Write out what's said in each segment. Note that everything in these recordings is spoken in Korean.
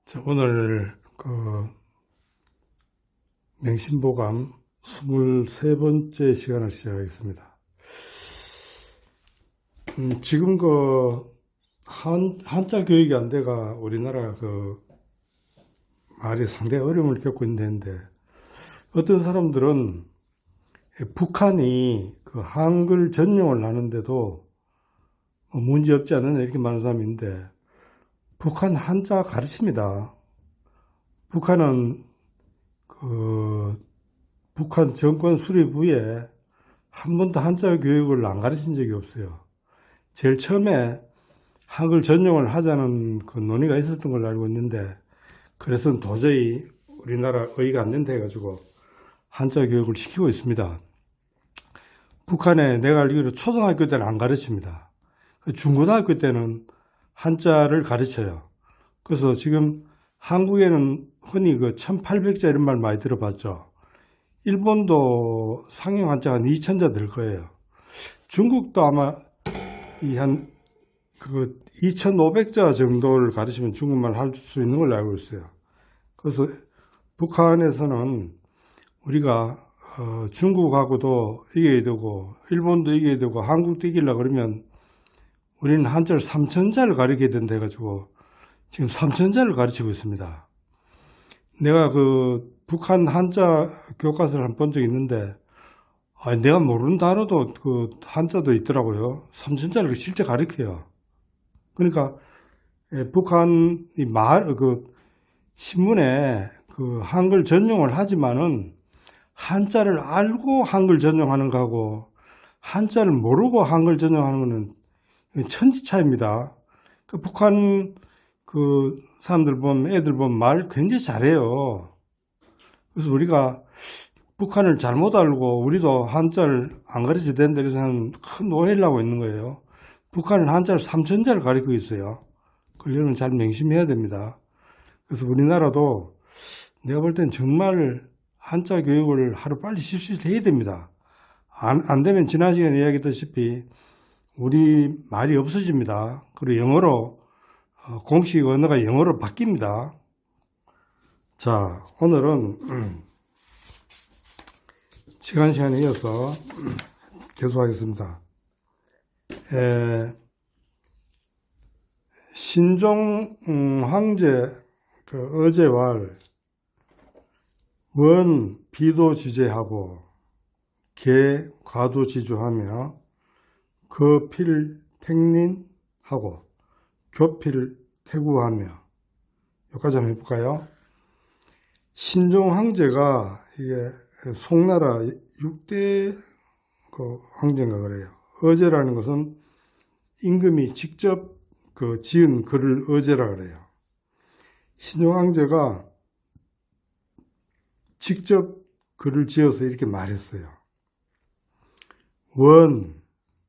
자, 오늘 맹신보감 23번째 시간을 시작하겠습니다. 지금 한자 교육이 안 돼가 우리나라 말이 상당히 어려움을 겪고 있는데, 어떤 사람들은 북한이 한글 전용을 하는데도 문제 없지 않느냐 이렇게 말하는 사람이 있는데, 북한 한자 가르칩니다. 북한은 북한 정권 수립 후에 한 번도 한자 교육을 안 가르친 적이 없어요. 제일 처음에 한글 전용을 하자는 논의가 있었던 걸로 알고 있는데, 그래서 도저히 우리나라 의의가 안 된다 해가지고 한자 교육을 시키고 있습니다. 북한에 내가 알기로 초등학교 때는 안 가르칩니다. 중고등학교 때는 한자를 가르쳐요. 그래서 지금 한국에는 흔히 1800자 이런 말 많이 들어봤죠. 일본도 상용 한자가 한 2000자 될 거예요. 중국도 아마 한 2500자 정도를 가르치면 중국말 할 수 있는 걸로 알고 있어요. 그래서 북한에서는 우리가 중국하고도 이겨야 되고 일본도 이겨야 되고 한국도 이기려고 그러면 우리는 한자를 3000자를 가르쳐야 된다 해가지고 지금 3000자를 가르치고 있습니다. 내가 북한 한자 교과서를 한 본 적이 있는데, 내가 모르는 단어도 한자도 있더라고요. 3000자를 실제 가르쳐요. 그러니까 북한이 신문에 한글 전용을 하지만은 한자를 알고 한글 전용하는 거하고 한자를 모르고 한글 전용하는 거는 천지 차이입니다. 북한 사람들 보면, 애들 보면 말 굉장히 잘해요. 그래서 우리가 북한을 잘못 알고 우리도 한자를 안 가르쳐야 된다 그래서 큰 오해를 하고 있는 거예요. 북한은 한자를 3000자를 가르치고 있어요. 그걸 여러분 잘 명심해야 됩니다. 그래서 우리나라도 내가 볼 땐 정말 한자 교육을 하루빨리 실시를 해야 됩니다. 안 되면 지난 시간에 이야기했다시피 우리 말이 없어집니다. 그리고 영어로 공식 언어가 영어로 바뀝니다. 자, 오늘은 지난 시간에 이어서 계속하겠습니다. 신종 황제 어제왈 원 비도지제하고 개 과도지주하며 거필 택린하고 교필 태구하며, 여기까지 한번 해볼까요? 신종 황제가 이게 송나라 6대 황제인가 그래요. 어제라는 것은 임금이 직접 지은 글을 어제라 그래요. 신종 황제가 직접 글을 지어서 이렇게 말했어요. 원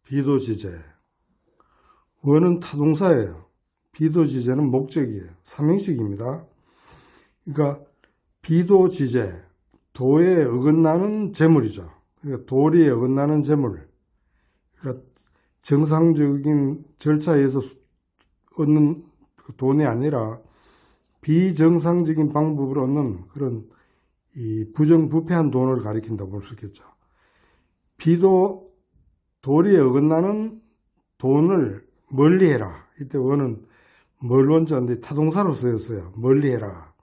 비도지제. 원은 타동사예요. 비도지제는 목적이에요. 삼형식입니다. 그러니까 비도지제, 도에 어긋나는 재물이죠. 그러니까 도리에 어긋나는 재물. 그러니까 정상적인 절차에 의해서 얻는 돈이 아니라 비정상적인 방법으로 얻는 그런 이 부정부패한 돈을 가리킨다고 볼 수 있겠죠. 도리에 어긋나는 돈을 멀리해라. 이때 원은 멀원자인데 타동사로 쓰였어요. 멀리해라.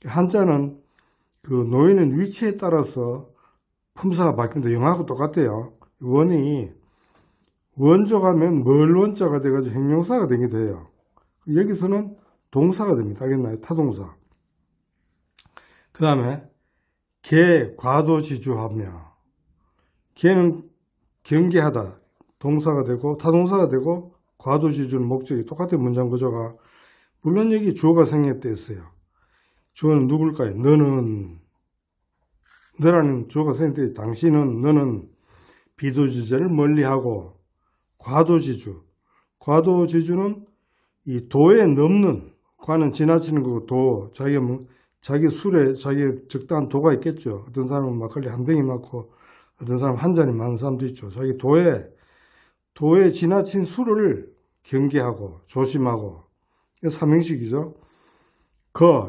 한자는 놓이는 위치에 따라서 품사가 바뀝니다. 영어하고 똑같아요. 원이 원조가면 멀원자가 돼가지고 형용사가 되기도 해요. 여기서는 동사가 됩니다. 알겠나요? 타동사. 그 다음에 개 과도지주하며, 개는 경계하다 동사가 되고 타동사가 되고 과도지주는 목적이 똑같은 문장 구조가, 물론 여기 주어가 생략되어 있어요. 주어는 누굴까요? 너는, 너라는 주어가 생략되어 있어요. 당신은, 너는 비도지제를 멀리하고, 과도지주는 이 도에 넘는, 과는 지나치는 거고, 자기 술에 자기 적당한 도가 있겠죠. 어떤 사람은 막걸리 한 병이 많고 어떤 사람은 한 잔이 많은 사람도 있죠. 자기 도에 지나친 술을 경계하고 조심하고, 삼형식이죠.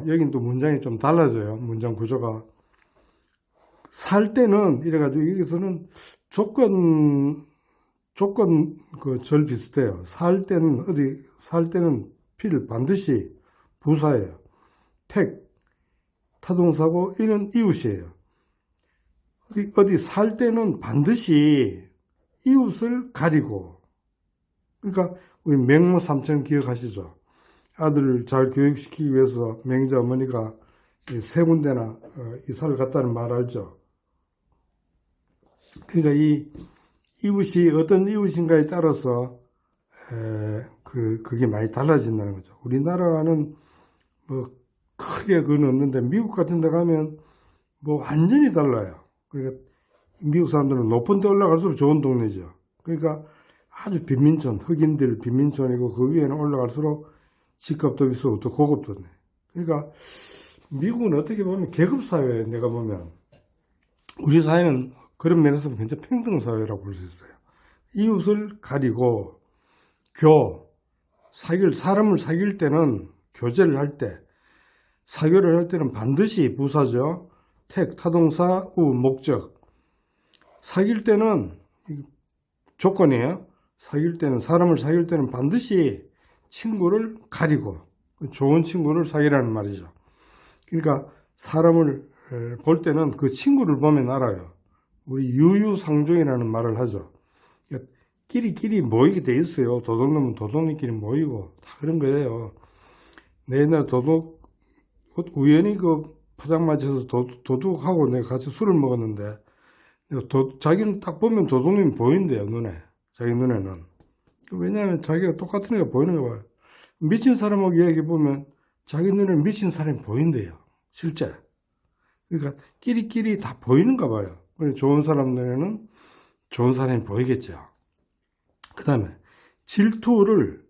여긴 또 문장이 좀 달라져요. 문장 구조가. 살 때는, 이래가지고 여기서는 조건 절 비슷해요. 살 때는 필 반드시 부사예요. 택, 타동사고, 이는 이웃이에요. 어디 살 때는 반드시 이웃을 가리고, 그러니까 우리 맹모 삼천 기억하시죠? 아들을 잘 교육시키기 위해서 맹자 어머니가 세 군데나 이사를 갔다는 말 알죠? 그러니까 이 이웃이 어떤 이웃인가에 따라서 그게 많이 달라진다는 거죠. 우리나라는 뭐 크게 그건 없는데 미국 같은 데 가면 뭐 완전히 달라요. 그러니까 미국 사람들은 높은 데 올라갈수록 좋은 동네죠. 그러니까 아주 빈민촌, 흑인들 빈민촌이고 그 위에는 올라갈수록 집값도 비싸고 또 고급도네. 그러니까 미국은 어떻게 보면 계급사회예요. 내가 보면 우리 사회는 그런 면에서 굉장히 평등사회라고 볼 수 있어요. 이웃을 가리고 사람을 사귈 때는 교제를 할 때, 사교를 할 때는 반드시 부사죠. 택, 타동사, 우, 목적. 사귈 때는 조건이에요. 사람을 사귈 때는 반드시 친구를 가리고 좋은 친구를 사귀라는 말이죠. 그러니까 사람을 볼 때는 그 친구를 보면 알아요. 우리 유유상종이라는 말을 하죠. 그러니까 끼리끼리 모이게 돼 있어요. 도둑놈은 도둑님끼리 모이고 다 그런 거예요. 내 옛날 우연히 그 포장마차에서 도둑하고 내가 같이 술을 먹었는데 자기는 딱 보면 도둑님이 보인대요. 자기 눈에는. 왜냐하면 자기가 똑같은 애가 보이는 거예요. 미친 사람하고 이야기해보면 자기 눈에 미친 사람이 보인대요. 실제. 그러니까 끼리끼리 다 보이는가 봐요. 좋은 사람 눈에는 좋은 사람이 보이겠죠. 그 다음에 질투를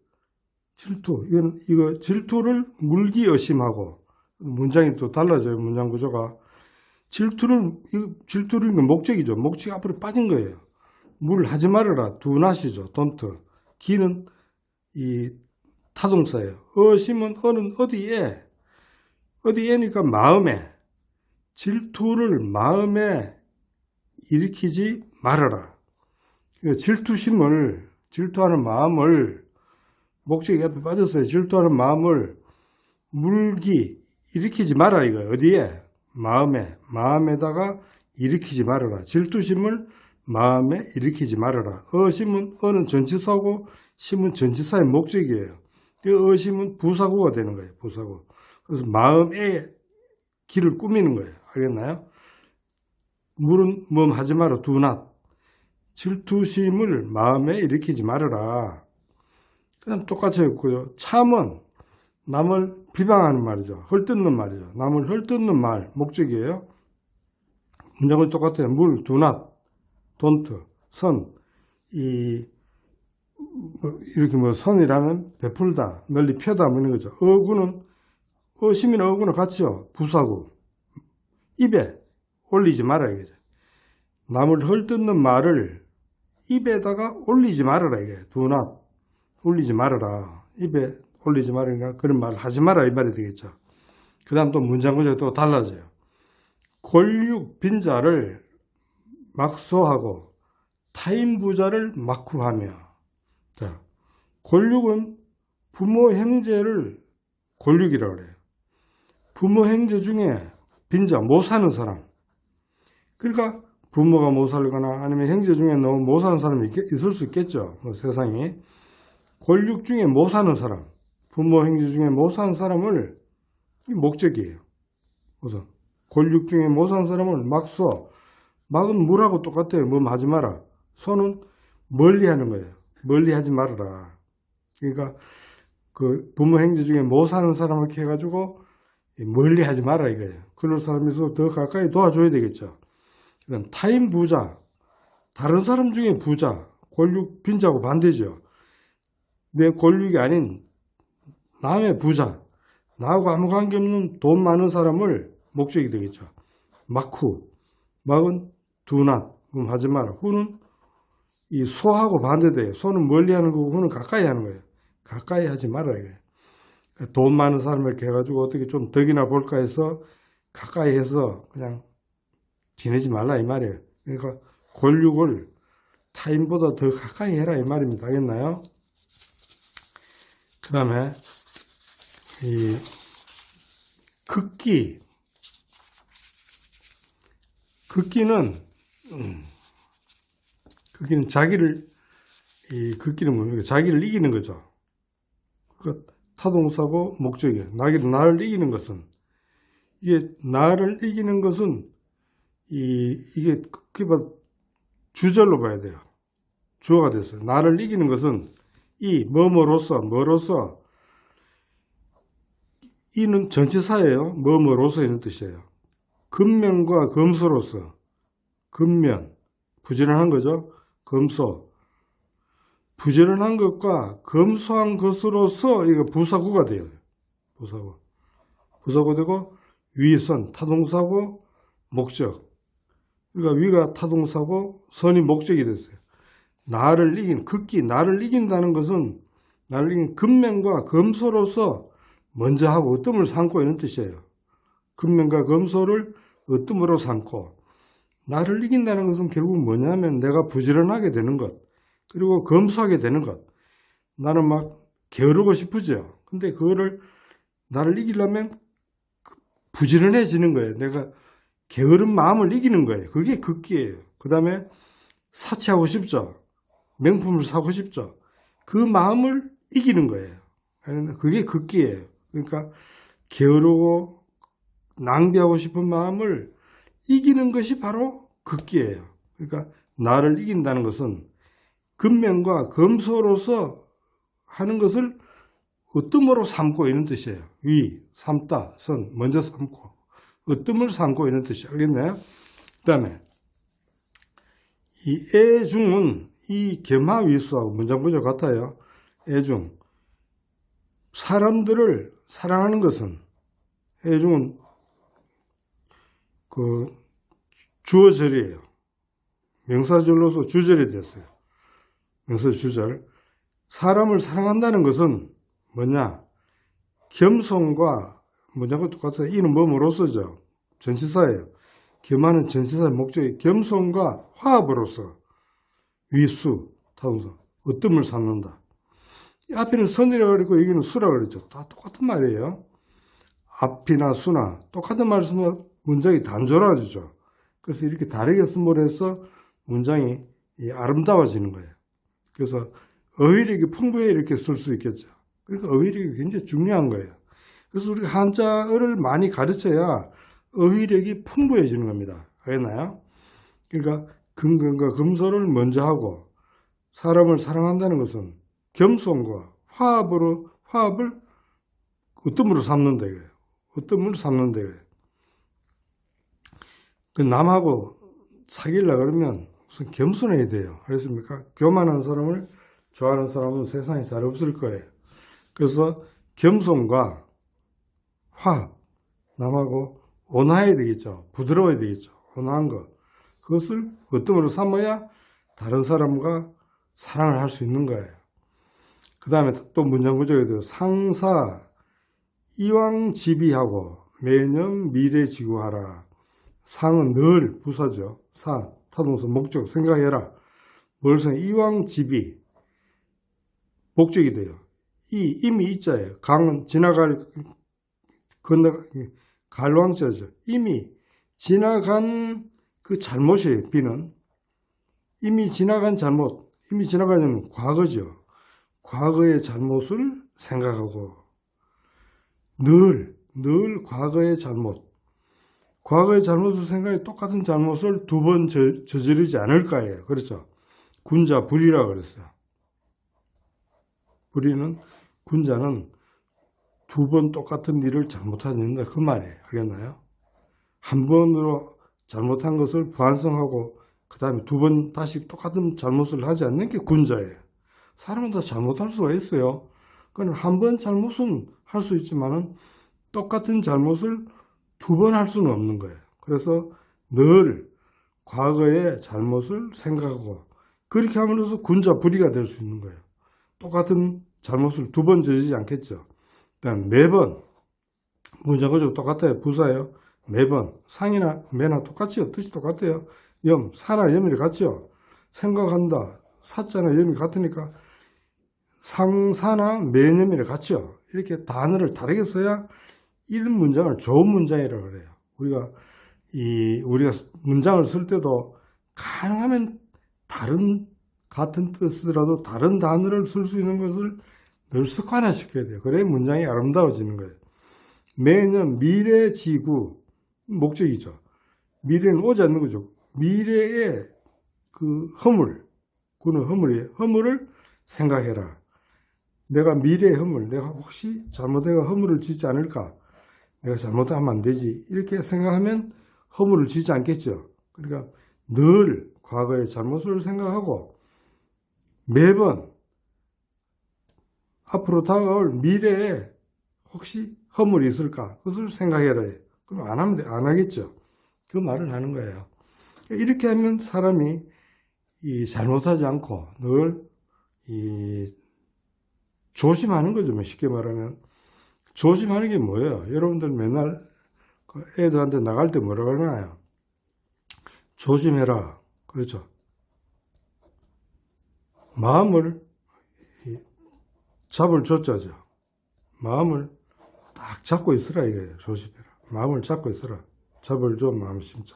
물기여심하고, 문장이 또 달라져요. 문장 구조가. 질투를 목적이죠. 목적이 앞으로 빠진 거예요. 하지 말아라. do not이죠. don't. 기는 이 타동사예요. 어심은 어는 어디에니까 마음에. 질투를 마음에 일으키지 말아라. 질투하는 마음을, 목적이 앞에 빠졌어요. 질투하는 마음을 일으키지 마라 이거예요. 어디에? 마음에다가 일으키지 말아라. 질투심을 마음에 일으키지 말아라. 어심은 어는 전치사고 심은 전치사의 목적이에요. 그 어심은 부사구가 되는 거예요. 부사구. 그래서 마음에 길을 꾸미는 거예요. 알겠나요? 물은 하지 마라. do not. 질투심을 마음에 일으키지 말아라. 그다음 똑같이 했고요. 참은 남을 비방하는 말이죠. 헐뜯는 말이죠. 남을 헐뜯는 말, 목적이에요. 문장은 똑같아요. do not, don't, 선. 이렇게 선이라면 베풀다, 널리 펴다, 뭐 이런 거죠. 어심이나 어구는 같이요. 부사구. 입에 올리지 말아야 겠죠. 남을 헐뜯는 말을 입에다가 올리지 말아라, 이게. do not. 올리지 말아라. 입에 올리지 말으니까 그런 말을 하지 마라, 이 말이 되겠죠. 그 다음 또 문장 구조가 또 달라져요. 권육 빈자를 막소하고 타인부자를 막후하며. 자, 권육은 부모 형제를 권육이라고 그래요. 부모 형제 중에 빈자, 못 사는 사람. 그러니까 부모가 못 살거나 아니면 형제 중에 너무 못 사는 사람이 있을 수 있겠죠. 세상에. 권육 중에 못 사는 사람, 부모 형제 중에 못 사는 사람을, 목적이에요. 그래서 권육 중에 못 사는 사람을 막소. 막은 물하고 똑같아요. 하지 마라. 소는 멀리 하는 거예요. 멀리 하지 말아라. 그러니까 그 부모 형제 중에 못 사는 사람을 이렇게 해가지고 멀리 하지 마라 이거예요. 그런 사람이 있어서 더 가까이 도와줘야 되겠죠. 그다음 타인 부자, 다른 사람 중에 부자, 권육 빈자고 반대죠. 내 권육이 아닌 남의 부자, 나하고 아무 관계없는 돈 많은 사람을 목적이 되겠죠. 막은 do not, 하지 마라. 후는 이 소하고 반대돼요. 소는 멀리 하는 거고 후는 가까이 하는 거예요. 가까이 하지 마라 이거예요. 돈 많은 사람을 이렇게 해가지고 어떻게 좀 덕이나 볼까 해서 가까이 해서 그냥 지내지 말라 이 말이에요. 그러니까 권력을 타인보다 더 가까이 해라 이 말입니다. 알겠나요? 그 다음에 이 극기는 자기를, 이 극기는 뭡니까? 자기를 이기는 거죠. 그 타동사고 목적이에요. 나를 이기는 것은, 이게 나를 이기는 것은 이게 주절로 봐야 돼요. 주어가 됐어요. 나를 이기는 것은 뭐로서 이는 전치사예요. 뭐로서 있는 뜻이에요. 근면과 검소로서, 근면 부지런한 거죠. 검소 부지런한 것과 검소한 것으로서 이거 부사구가 돼요. 부사구 되고 위선 타동사고 목적. 그러니까 위가 타동사고 선이 목적이 됐어요. 나를 이긴 극기, 나를 이긴다는 것은 나를 이긴 근면과 검소로서 먼저 하고 어뜸을 삼고 이런 뜻이에요. 근면과 검소를 어뜸으로 삼고, 나를 이긴다는 것은 결국 뭐냐면 내가 부지런하게 되는 것, 그리고 검소하게 되는 것. 나는 막 게으르고 싶으죠. 근데 그거를 나를 이기려면 부지런해지는 거예요. 내가 게으른 마음을 이기는 거예요. 그게 극기예요. 그 다음에 사치하고 싶죠. 명품을 사고 싶죠. 그 마음을 이기는 거예요. 그게 극기예요. 그러니까 게으르고 낭비하고 싶은 마음을 이기는 것이 바로 극기예요. 그러니까 나를 이긴다는 것은 근면과 검소로서 하는 것을 어뜸으로 삼고 있는 뜻이에요. 삼다, 선, 먼저 삼고 어뜸을 삼고 있는 뜻이 알겠나요? 그 다음에 이 애중은 이 겸하위수하고 문장구조 같아요. 애중, 사람들을 사랑하는 것은, 애중은 그 주어절이에요. 명사절로서 주절이 됐어요. 명사주절. 사람을 사랑한다는 것은 뭐냐? 겸손과 문장과 똑같아요. 이는 뭐뭐로서죠? 전치사예요. 겸하는 전치사의 목적이 겸손과 화합으로서 위수, 타동사, 어뜸을 삼는다. 이 앞에는 선이라고 그랬고 여기는 수라고 그랬죠. 다 똑같은 말이에요. 앞이나 수나 똑같은 말을 쓰면 문장이 단조로워지죠. 그래서 이렇게 다르게 쓴걸 해서 문장이 아름다워지는 거예요. 그래서 어휘력이 풍부해 이렇게 쓸 수 있겠죠. 그러니까 어휘력이 굉장히 중요한 거예요. 그래서 우리가 한자어를 많이 가르쳐야 어휘력이 풍부해지는 겁니다. 알겠나요? 그러니까 근근과 검소를 먼저 하고 사람을 사랑한다는 것은 겸손과 화합을 어뜸으로 삼는다 이거예요. 어뜸으로 삼는다 이거예요. 그 남하고 사귀려고 그러면 무슨 겸손해야 돼요. 알겠습니까? 교만한 사람을 좋아하는 사람은 세상에 잘 없을 거예요. 그래서 겸손과 화합, 남하고 온화해야 되겠죠. 부드러워야 되겠죠. 온화한 것. 그것을 어뜸으로 삼아야 다른 사람과 사랑을 할 수 있는 거예요. 그 다음에 또 문장 구조가 돼요. 상사, 이왕지비하고 매년 미래지구하라. 상은 늘 부사죠. 사, 타동사, 목적, 생각해라. 뭘 생각? 이왕지비. 목적이 돼요. 이미 이자예요. 강은 갈왕자죠. 이미 지나간 그 잘못이에요. 비는 이미 지나간 잘못, 이미 지나가는 과거죠. 과거의 잘못을 생각하고 늘 과거의 과거의 잘못을 생각해 똑같은 잘못을 두 번 저지르지 않을까예요. 그렇죠. 군자 불이라고 그랬어요. 군자는 두 번 똑같은 일을 잘못하지 않는다 그 말이에요. 알겠나요? 한 번으로 잘못한 것을 반성하고 그 다음에 두 번 다시 똑같은 잘못을 하지 않는 게 군자예요. 사람은 다 잘못할 수가 있어요. 그건 한 번 잘못은 할 수 있지만은 똑같은 잘못을 두 번 할 수는 없는 거예요. 그래서 늘 과거의 잘못을 생각하고 그렇게 함으로써 군자 불이가 될 수 있는 거예요. 똑같은 잘못을 두 번 저지르지 않겠죠. 매번 문장 구조가 똑같아요. 부사예요. 매번 상이나 매나 똑같죠. 뜻이 똑같아요. 염, 사나 염이 같죠. 생각한다, 사자나 염이 같으니까 상사나 매념이 같죠. 이렇게 단어를 다르게 써야 이런 문장을 좋은 문장이라고 그래요. 우리가 문장을 쓸 때도 가능하면 같은 뜻이라도 다른 단어를 쓸 수 있는 것을 늘 습관화시켜야 돼요. 그래야 문장이 아름다워지는 거예요. 매년 미래지구 목적이죠. 미래는 오지 않는 거죠. 미래의 그 그는 허물이에요. 허물을 생각해라. 내가 미래의 허물, 내가 혹시 잘못해가 허물을 짓지 않을까? 내가 잘못하면 안 되지. 이렇게 생각하면 허물을 짓지 않겠죠. 그러니까 늘 과거의 잘못을 생각하고 매번 앞으로 다가올 미래에 혹시 허물이 있을까? 그것을 생각해라. 그럼 안 하면 돼. 안 하겠죠. 그 말을 하는 거예요. 이렇게 하면 사람이 잘못하지 않고 늘 조심하는 거죠. 뭐 쉽게 말하면. 조심하는 게 뭐예요? 여러분들 맨날 애들한테 나갈 때 뭐라고 하나요? 조심해라. 그렇죠. 마음을 잡을 조자죠. 마음을 딱 잡고 있으라 이거예요. 조심해라. 마음을 잡고 있으라. 잡을 줘 마음 심자.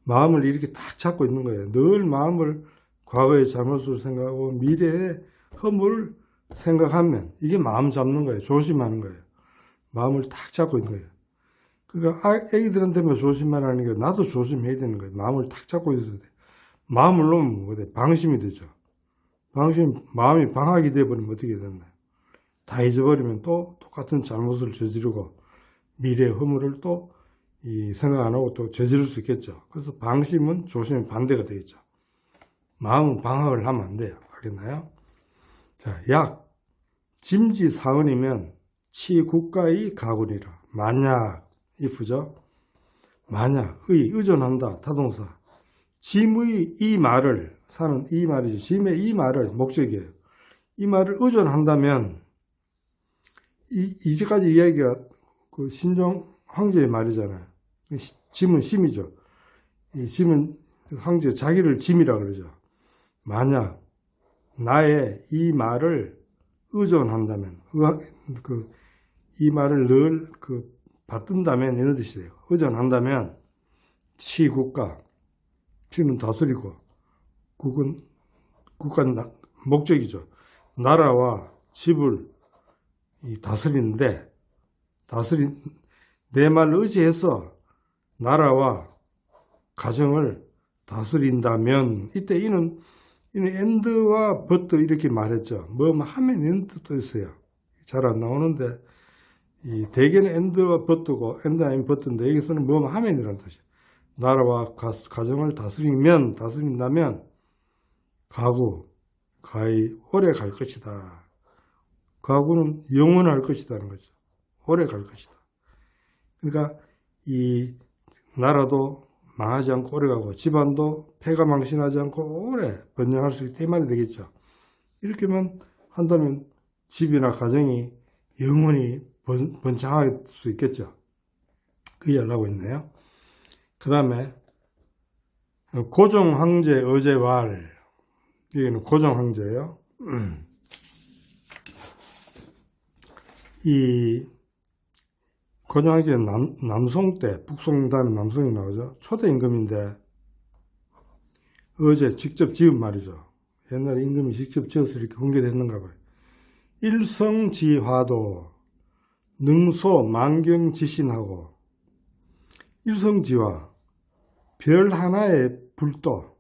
마음을 이렇게 딱 잡고 있는 거예요. 늘 마음을 과거의 잘못을 생각하고 미래의 허물을 생각하면 이게 마음 잡는 거예요. 조심하는 거예요. 마음을 딱 잡고 있는 거예요. 그러니까 애기들한테만 조심하라는 게 나도 조심해야 되는 거예요. 마음을 딱 잡고 있어야 돼. 마음을 놓으면 뭐돼? 방심이 되죠. 마음이 방학이 돼버리면 어떻게 된다? 다 잊어버리면 또 똑같은 잘못을 저지르고 미래의 허물을 또 생각 안 하고 또 저지를 수 있겠죠. 그래서 방심은 조심의 반대가 되겠죠. 마음은 방학을 하면 안 돼요. 알겠나요? 자, 약 짐지사언이면 치국가의 가군이라. 만약 if죠. 만약 의존한다 타동사. 짐의 이 말을 사는 이 말이죠. 짐의 이 말을 목적이에요. 이 말을 의존한다면 이제까지 이야기가 그 신종 황제의 말이잖아요. 짐은 심이죠. 이 짐은 황제 자기를 짐이라 그러죠. 만약 나의 이 말을 의존한다면 이 말을 늘 받든다면 이런 뜻이에요. 의존한다면 치국가 치는 다스리고 국가는 목적이죠. 나라와 집을 다스리는데 내 말을 의지해서 나라와 가정을 다스린다면 이때 이는 엔드와 버트 이렇게 말했죠. 뭐 하면 이런 뜻도 있어요. 잘 안 나오는데 대개는 엔드와 버트고 엔드 아니면 버트인데 여기서는 뭐 하면 이라는 뜻이에요. 나라와 가정을 다스린다면 가히 오래 갈 것이다. 가구는 영원할 것이다는 거죠. 오래 갈 것이다. 그러니까 이 나라도 망하지 않고 오래 가고 집안도 폐가 망신하지 않고 오래 번영할 수 있다 이 말이 되겠죠. 이렇게만 한다면 집이나 가정이 영원히 번창할 수 있겠죠. 그 이야기를 하고 있네요. 그 다음에 고종황제 어제왈. 여기는 고종황제예요. 이 고종황제는 남송 때, 북송 다음에 남송이 나오죠. 초대 임금인데 어제 직접 지은 말이죠. 옛날에 임금이 직접 지어서 이렇게 공개됐는가 봐요. 일성지화도 능소 만경지신하고. 일성지화 별 하나의 불도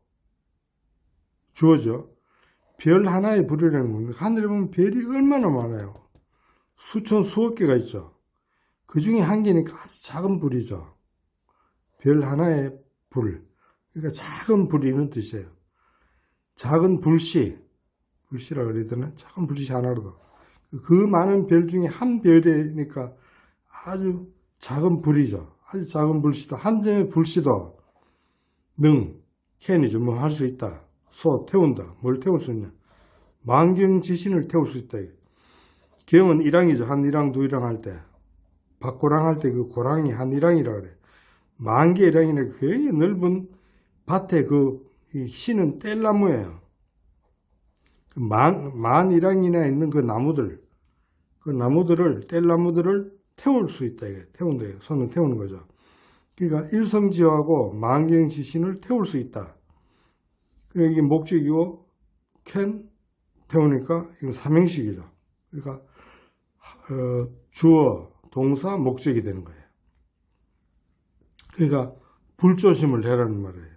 주어져. 별 하나의 불이라는 겁니다. 하늘에 보면 별이 얼마나 많아요. 수천 수억 개가 있죠. 그 중에 한 개니까 아주 작은 불이죠. 별 하나의 불. 그러니까 작은 불이 있는 뜻이에요. 작은 불씨라 그래야 되나? 작은 불씨 하나로도. 그 많은 별 중에 한 별이니까 아주 작은 불이죠. 아주 작은 불씨도, 한 점의 불씨도 캔이죠. 뭐 할 수 있다. 태운다. 뭘 태울 수 있냐? 만경지신을 태울 수 있다. 겸은 일항이죠. 한 일항, 두 일항 할 때. 밭고랑 할 때 그 고랑이 한 일항이라 그래. 만개 일항이네. 굉장히 넓은 밭에 이 씨는 뗄나무예요. 만 일항이나 있는 그 나무들, 뗄나무들을 태울 수 있다. 이게 태운다. 손을 태우는 거죠. 그러니까 일성지하고 만경지신을 태울 수 있다. 이게 목적이고, 태우니까 이건 삼형식이죠. 그러니까, 주어, 동사, 목적이 되는 거예요. 그러니까, 불조심을 해라는 말이에요.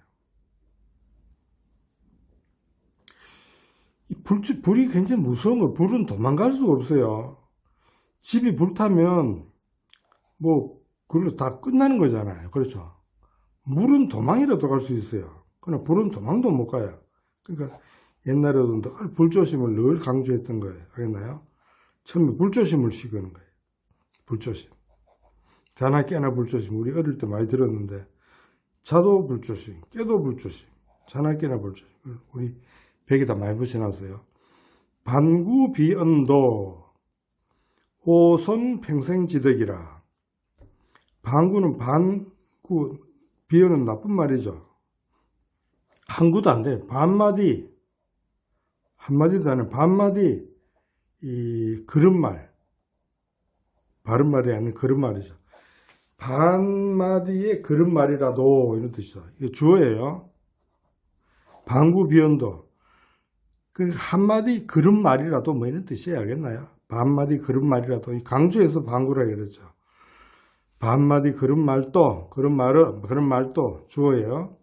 불이 굉장히 무서운 거. 불은 도망갈 수가 없어요. 집이 불타면 그걸로 다 끝나는 거잖아요. 그렇죠. 물은 도망이라도 갈 수 있어요. 그러나 불은 도망도 못 가요. 그러니까 옛날에도 늘 불조심을 늘 강조했던 거예요. 알겠나요? 처음에 불조심을 시키는 거예요. 불조심. 자나 깨나 불조심. 우리 어릴 때 많이 들었는데, 자도 불조심, 깨도 불조심, 자나 깨나 불조심. 우리 벽에다 많이 붙여놨어요. 반구비언도 오손 평생지덕이라. 반구는 반구, 비언은 나쁜 말이죠. 한구도 안 돼. 반마디, 한마디도 안 해. 반마디, 그릇말. 바른 말이 아닌 그릇말이죠. 반마디의 그릇말이라도, 이런 뜻이죠. 이게 주어예요. 반구비언도. 한마디 그릇말이라도 이런 뜻이에요. 알겠나요? 반마디 그릇말이라도. 강조해서 반구라 그랬죠. 반마디 그릇말도, 그릇말도 주어예요.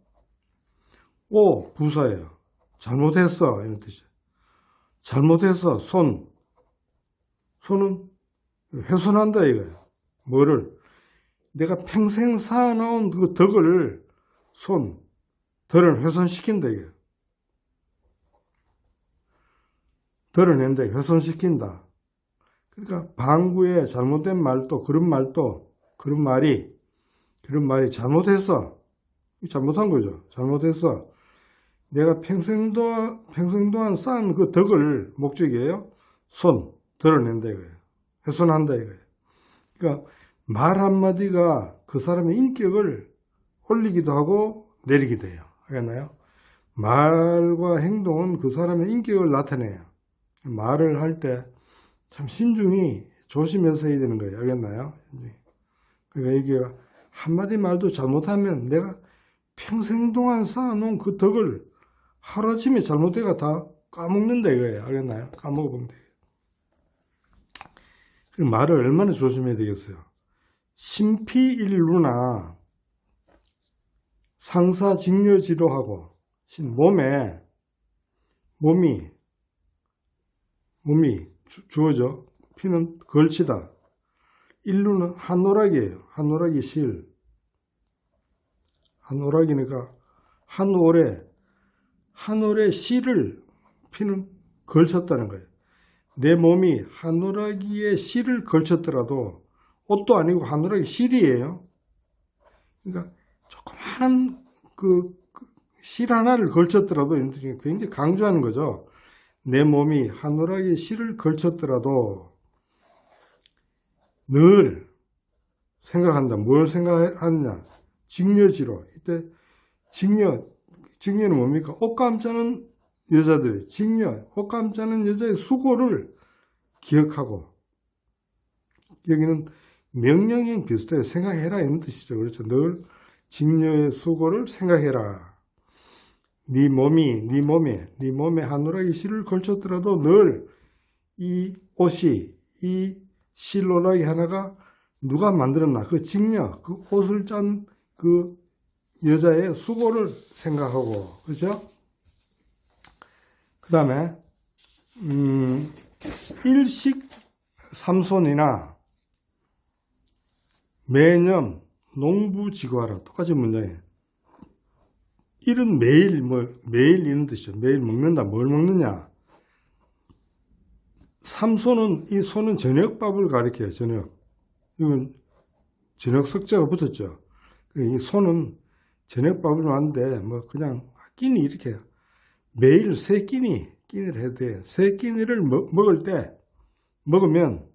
오, 부사예요. 잘못했어. 이런 뜻이에요. 잘못했어. 손은 훼손한다 이거예요. 뭐를? 내가 평생 쌓아놓은 그 덕을, 덕을 훼손시킨다 이거예요. 드러낸다, 훼손시킨다. 그러니까 방구에 잘못된 말도, 그런 말이 잘못했어. 잘못한 거죠. 잘못했어. 내가 평생 동안 쌓은 그 덕을 목적이에요. 드러낸다 이거예요. 훼손한다 이거예요. 그러니까 말 한마디가 그 사람의 인격을 올리기도 하고 내리기도 해요. 알겠나요? 말과 행동은 그 사람의 인격을 나타내요. 말을 할 때 참 신중히 조심해서 해야 되는 거예요. 알겠나요? 그러니까 이게 한마디 말도 잘못하면 내가 평생 동안 쌓아놓은 그 덕을 하루아침에 잘못해가 다 까먹는다 이거예요. 알겠나요? 까먹으면 돼요. 그 말을 얼마나 조심해야 되겠어요. 심피일루나 상사직녀지로하고 몸이 주어져. 피는 걸치다. 일루는 한오락이에요. 한오락이 실. 한오락이니까 한올에 실을 피는 걸쳤다는 거예요. 내 몸이 한오라기에 실을 걸쳤더라도 옷도 아니고 한오라기 실이에요. 그러니까 조그마한 실 하나를 걸쳤더라도 굉장히 강조하는 거죠. 내 몸이 한오라기에 실을 걸쳤더라도 늘 생각한다. 뭘 생각하느냐? 직녀지로. 이때 직녀는 뭡니까? 옷감 짜는 여자들이 옷감 짜는 여자의 수고를 기억하고, 여기는 명령형 비슷해요. 생각해라 이런 뜻이죠. 그렇죠. 늘 직녀의 수고를 생각해라. 네 몸에 한오라기 실을 걸쳤더라도 늘 이 옷이, 이 실오라기 하나가 누가 만들었나? 그 직녀, 그 옷을 짠 그 여자의 수고를 생각하고, 그렇죠? 그 다음에 일식 삼손이나 매년 농부지구하라. 똑같이 문장이에요. 일은 매일 이런 뜻이죠. 매일 먹는다. 뭘 먹느냐? 삼손은, 이 손은 저녁밥을 가리켜요. 저녁. 이건 저녁 석자가 붙었죠. 이 손은 저녁밥을 하는데 그냥 끼니 이렇게 해요. 매일 세 끼니를 해도 돼. 세 끼니를 먹을 때 먹으면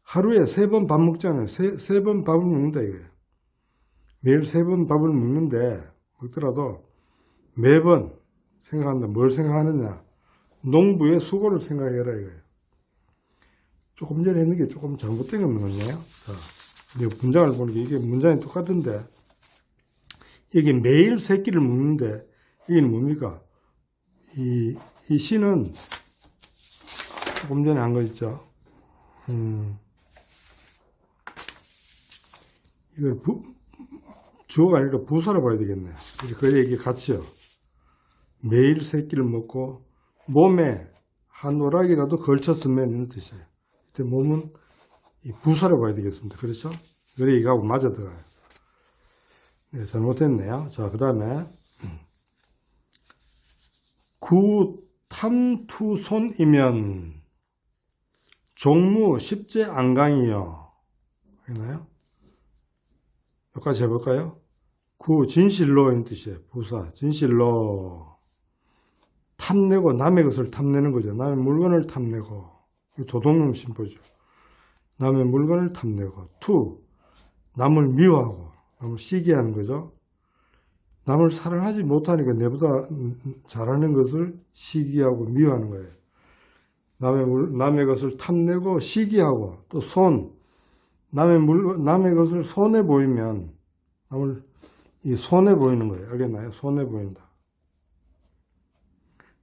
하루에 3번 밥 먹잖아요. 세 번 밥을 먹는다 이거예요. 매일 3번 밥을 먹는데 먹더라도 매번 생각한다. 뭘 생각하느냐? 농부의 수고를 생각해라 이거예요. 조금 전에 했는 게 조금 잘못된 거 뭐냐요? 자, 이제 문장을 보니까 이게 문장이 똑같은데 여기 매일 3끼를 먹는데 이게 뭡니까? 이 시는 조금 전에 한 거 있죠. 이걸 주어가 아니라 부사로 봐야 되겠네. 그래야 이게 같이요. 매일 3끼를 먹고 몸에 한 오락이라도 걸쳤으면 이런 뜻이에요. 이때 몸은 이 부사로 봐야 되겠습니다. 그렇죠? 그래 이거하고 맞아 들어가요. 네, 잘못했네요. 자, 그 다음에 구탐투손이면 종무 십제안강이요. 있나요? 여기까지 해볼까요? 진실로 이런 뜻이에요. 부사 진실로 탐내고 남의 것을 탐내는 거죠. 남의 물건을 탐내고 도둑놈 심보죠. 남의 물건을 탐내고 남을 미워하고 남을 시기하는 거죠. 남을 사랑하지 못하니까 내보다 잘하는 것을 시기하고 미워하는 거예요. 남의 것을 탐내고 시기하고 또 남의 것을 손해 보이면 남을 손해 보이는 거예요. 알겠나요? 손해 보인다.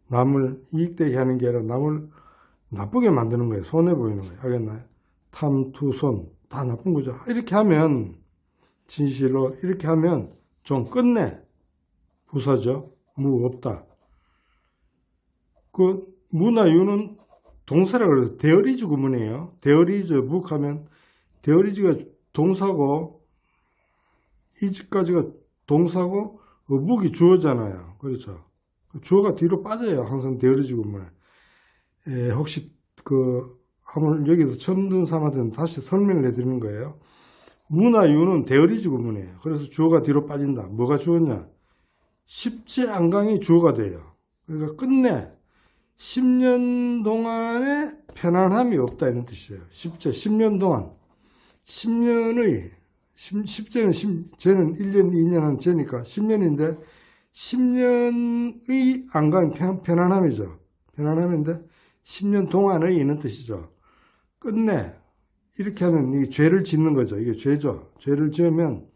남을 이익되게 하는 게 아니라 남을 나쁘게 만드는 거예요. 손해 보이는 거예요. 알겠나요? 탐투손 다 나쁜 거죠. 이렇게 하면 진실로 이렇게 하면 좀 끝내. 부사죠. 무 없다. 그 무나 유는 동사라 그래서 대어리즈 구문이에요. 대어리즈 묵하면 대어리즈가 동사고 이즈까지가 동사고 묵이 주어잖아요. 그렇죠. 주어가 뒤로 빠져요. 항상 대어리즈 구문에. 혹시 한번 여기서 처음 듣는 사람한테는 다시 설명을 해드리는 거예요. 무나 유는 대어리즈 구문이에요. 그래서 주어가 뒤로 빠진다. 뭐가 주어냐? 십제안강이 주어가 돼요. 그러니까 끝내 10년 동안의 편안함이 없다 이런 뜻이에요. 10년 동안 10년의 10제는 쟤는 1년 2년 한 쟤니까 10년인데 10년의 안강 편안함이죠. 편안함인데 10년 동안의 이런 뜻이죠. 끝내 이렇게 하면 이게 죄를 짓는 거죠. 이게 죄죠. 죄를 지으면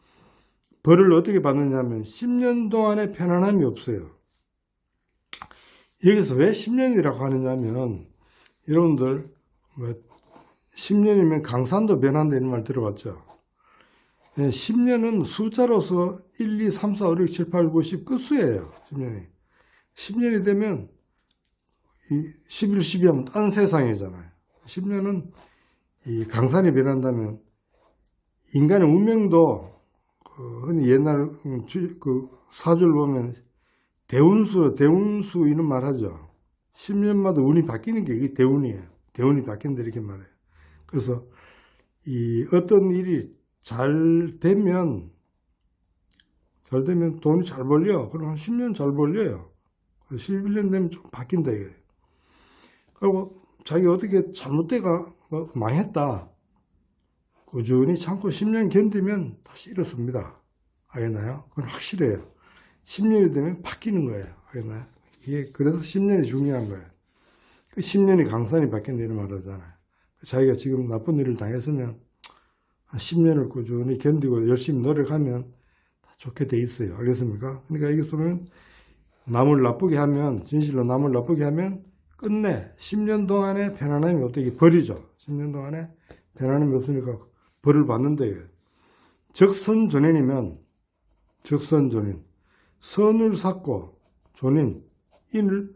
벌을 어떻게 받느냐면 10년 동안의 편안함이 없어요. 여기서 왜 10년이라고 하느냐면 여러분들 10년이면 강산도 변한다 이런 말 들어봤죠. 10년은 숫자로서 1, 2, 3, 4, 5, 6, 7, 8, 9, 10 끝수예요. 10년이. 10년이 되면 11, 12 하면 딴 세상이잖아요. 10년은 이 강산이 변한다면 인간의 운명도 흔히 옛날 사주를 보면 대운수 이런 말 하죠. 10년마다 운이 바뀌는 게 이게 대운이에요. 대운이 바뀐다 이렇게 말해요. 그래서 어떤 일이 잘 되면 돈이 잘 벌려. 그럼 한 10년 잘 벌려요. 11년 되면 좀 바뀐다 이거예요. 그리고 자기가 어떻게 잘못되가 망했다. 꾸준히 참고 10년 견디면 다시 일어섭니다. 알겠나요? 그건 확실해요. 10년이 되면 바뀌는 거예요. 알겠나요? 이게 그래서 10년이 중요한 거예요. 그 10년이 강산이 바뀐다 이런 말 하잖아요. 자기가 지금 나쁜 일을 당했으면 한 10년을 꾸준히 견디고 열심히 노력하면 다 좋게 돼 있어요. 알겠습니까? 그러니까 이것은 남을 나쁘게 하면 진실로 남을 나쁘게 하면 끝내 10년 동안의 편안함이 없다. 이게 벌이죠. 10년 동안에 편안함이 없으니까 벌을 받는데 적선존인이면 적선존인 선을 삭고 존인 인을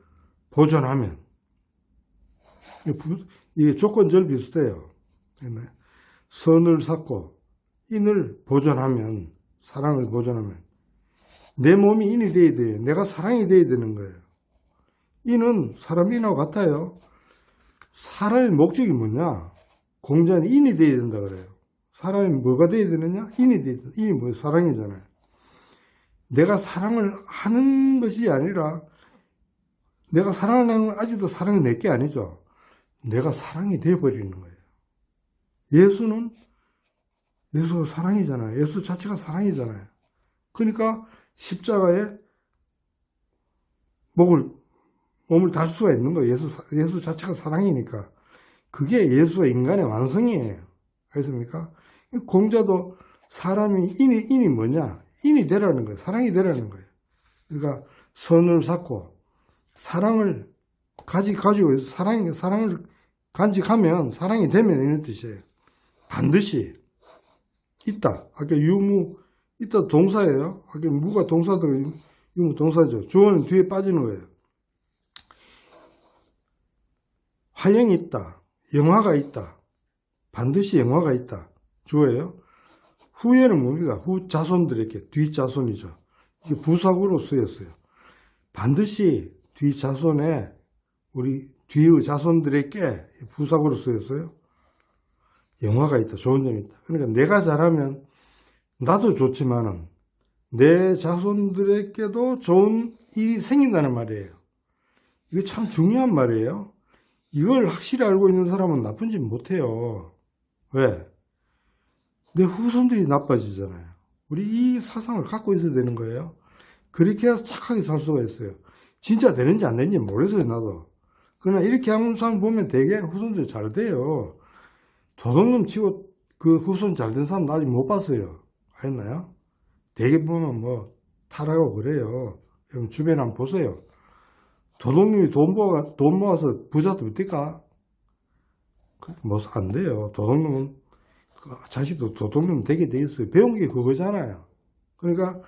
보존하면 이게 조건절 비슷해요. 선을 삭고 인을 보존하면 사랑을 보존하면 내 몸이 인이 돼야 돼요. 내가 사랑이 돼야 되는 거예요. 인은 사람 인하고 같아요. 사람의 목적이 뭐냐? 공자는 인이 돼야 된다 그래요. 사람이 뭐가 돼야 되느냐? 인이 돼야 된다. 인이 뭐예요? 사랑이잖아요. 내가 사랑을 하는 것이 아니라 내가 사랑을 하는 건 아직도 사랑이 내게 아니죠. 내가 사랑이 되어버리는 거예요. 예수가 사랑이잖아요. 예수 자체가 사랑이잖아요. 그러니까 십자가에 몸을 달 수가 있는 거예요. 예수 자체가 사랑이니까. 그게 예수와 인간의 완성이에요. 알겠습니까? 공자도 사람이 인이 뭐냐? 인이 되라는 거예요. 사랑이 되라는 거예요. 그러니까 선을 쌓고 사랑을 가지고 사랑을 간직하면 사랑이 되면 이런 뜻이에요. 반드시 있다. 아까 유무 있다 동사예요. 아까 무가 동사도 유무 동사죠. 주어는 뒤에 빠지는 거예요. 화령이 있다. 영화가 있다. 반드시 영화가 있다. 주어예요. 후에는 뭡니까? 후 자손들에게, 뒷자손이죠. 이게 부사구로 쓰였어요. 반드시 뒷자손에, 우리 뒤의 자손들에게 부사구로 쓰였어요. 영화가 있다. 좋은 점이 있다. 그러니까 내가 잘하면 나도 좋지만은 내 자손들에게도 좋은 일이 생긴다는 말이에요. 이게 참 중요한 말이에요. 이걸 확실히 알고 있는 사람은 나쁜 짓 못해요. 왜? 내 후손들이 나빠지잖아요. 우리 이 사상을 갖고 있어야 되는 거예요. 그렇게 해서 착하게 살 수가 있어요. 진짜 되는지 안 되는지 모르겠어요, 나도. 그러나 이렇게 하는 사람 보면 되게 후손들이 잘 돼요. 도둑놈 치고 그 후손 잘 된 사람 나 아직 못 봤어요. 했나요? 되게 보면 뭐 타라고 그래요. 여러분 주변에 한번 보세요. 도둑님이 돈 모아서 부자 됩니까? 뭐 안 돼요. 도둑놈은 자식도 도둑놈 되게 돼 있어요. 배운 게 그거잖아요. 그러니까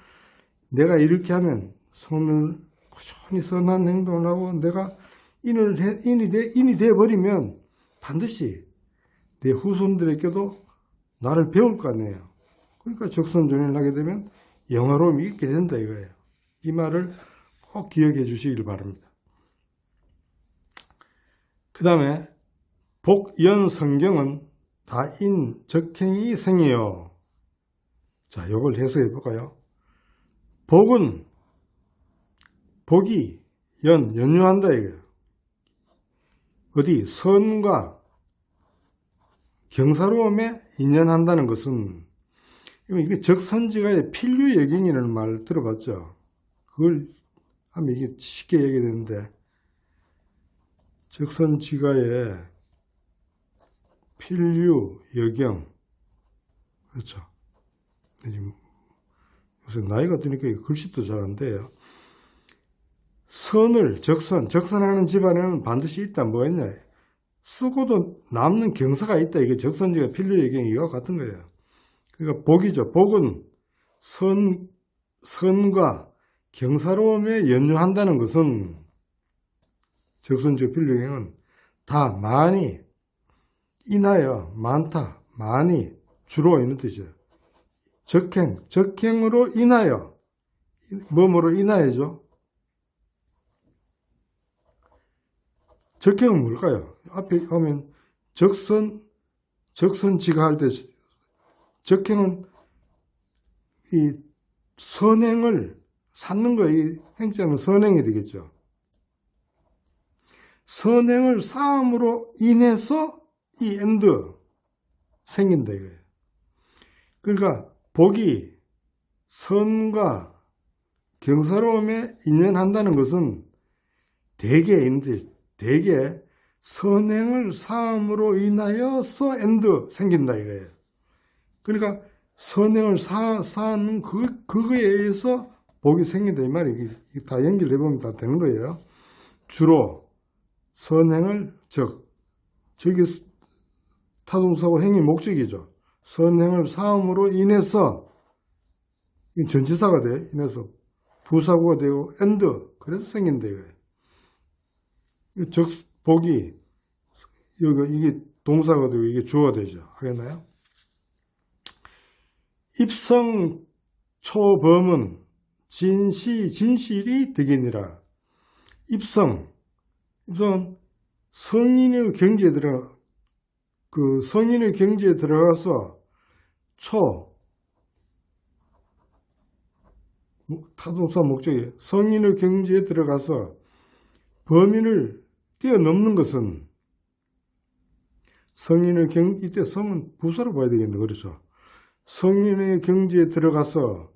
내가 이렇게 하면 선을 꾸준히 선한 행동을 하고 내가 인이 되어버리면 반드시 내 후손들에게도 나를 배울 거 아니에요. 그러니까 적선전을 하게 되면 영화로움이 있게 된다 이거예요. 이 말을 꼭 기억해 주시길 바랍니다. 그 다음에 복연 성경은 다인 적행이 생이요. 자, 요걸 해석해 볼까요? 복이 연유한다 이거예요. 어디 선과 경사로움에 인연한다는 것은 이게 적선지가의 필류예경이라는 말 들어봤죠? 그걸 하면 이게 쉽게 얘기되는데 적선지가의 필류예경 그렇죠. 지금 요새 나이가 드니까 글씨도 잘 안 돼요. 적선하는 집안에는 반드시 있다. 뭐 했냐? 쓰고도 남는 경사가 있다. 이게 적선지가 필류예경이 이와 같은 거예요. 그러니까 복이죠. 복은 선과 경사로움에 연유한다는 것은 적선지가 필류예경은 다 많이 인하여 많다. 많이 주로 있는 뜻이에요. 적행으로 인하여 뭐뭐로 인하여죠. 적행은 뭘까요? 앞에 가면 적선지가 할 때 적행은 이 선행을 쌓는 거예요. 이 행자는 선행이 되겠죠. 선행을 쌓음으로 인해서 이 엔드 생긴다 이거예요. 그러니까 복이 선과 경사로움에 인연한다는 것은 대개 선행을 쌓음으로 인하여서 엔드 생긴다 이거예요. 그러니까 선행을 쌓는 그거에 의해서 복이 생긴다 이 말이 다 연결해 보면 다 되는 거예요. 주로 선행을 저기 타동사고 행이 목적이죠. 선행을 쌓음으로 인해서 전치사가 돼. 인해서 부사구가 되고 엔드 그래서 생긴다 이거예요. 복이 이게 동사가 되고 이게 주어가 되죠. 알겠나요? 입성 초범은 진실이 득이니라. 입성은 성인의 경지에 들어가서 타동사 목적이 성인의 경지에 들어가서 범인을 뛰어넘는 것은 이때 성은 부사로 봐야 되겠네. 그렇죠. 성인의 경지에 들어가서,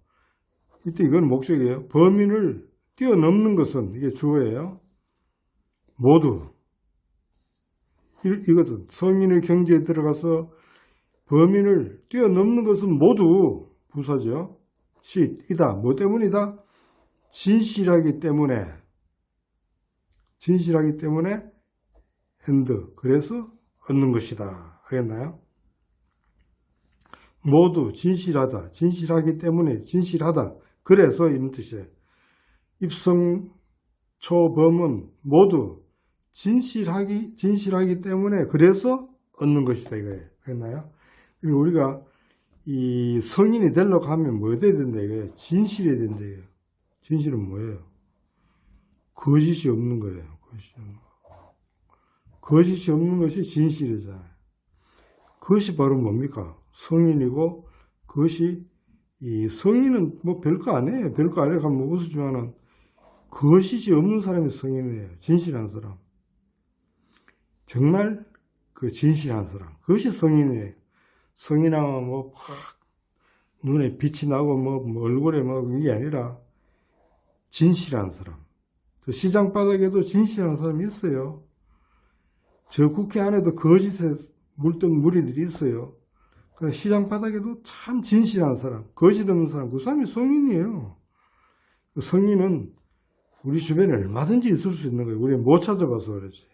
이때 이건 목적이에요. 범인을 뛰어넘는 것은, 이게 주어예요. 모두. 이것은 성인의 경지에 들어가서 범인을 뛰어넘는 것은 모두 부사죠. 이다. 뭐 때문이다? 진실하기 때문에 and 그래서 얻는 것이다. 알겠나요? 모두 진실하다. 진실하기 때문에 진실하다. 그래서 이런 뜻이에요. 입성초범은 모두 진실하기 때문에 그래서 얻는 것이다. 이거예요. 알겠나요? 그리고 우리가 이 성인이 되려고 하면 뭐 돼야 된다. 이거예요. 진실해야 된다. 이거예요. 진실은 뭐예요? 거짓이 없는 거예요. 거짓이 없는 것이 진실이잖아요. 그것이 바로 뭡니까? 성인이고, 이 성인은 뭐 별거 아니에요. 별거 아니라고 하면 뭐 웃으지만은, 거짓이 없는 사람이 성인이에요. 진실한 사람. 정말 그 진실한 사람. 그것이 성인이에요. 성인하면 뭐, 눈에 빛이 나고 뭐 얼굴에 이게 아니라, 진실한 사람. 저 시장 바닥에도 진실한 사람이 있어요. 저 국회 안에도 거짓에 물든 무리들이 있어요. 그래 시장 바닥에도 참 진실한 사람, 거짓 없는 사람, 그 사람이 성인이에요. 그 성인은 우리 주변에 얼마든지 있을 수 있는 거예요. 우리 못 찾아봐서 그렇지.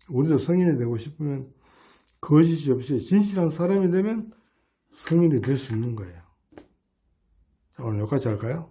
우리도 성인이 되고 싶으면 거짓이 없이 진실한 사람이 되면 성인이 될 수 있는 거예요. 자, 오늘 여기까지 할까요?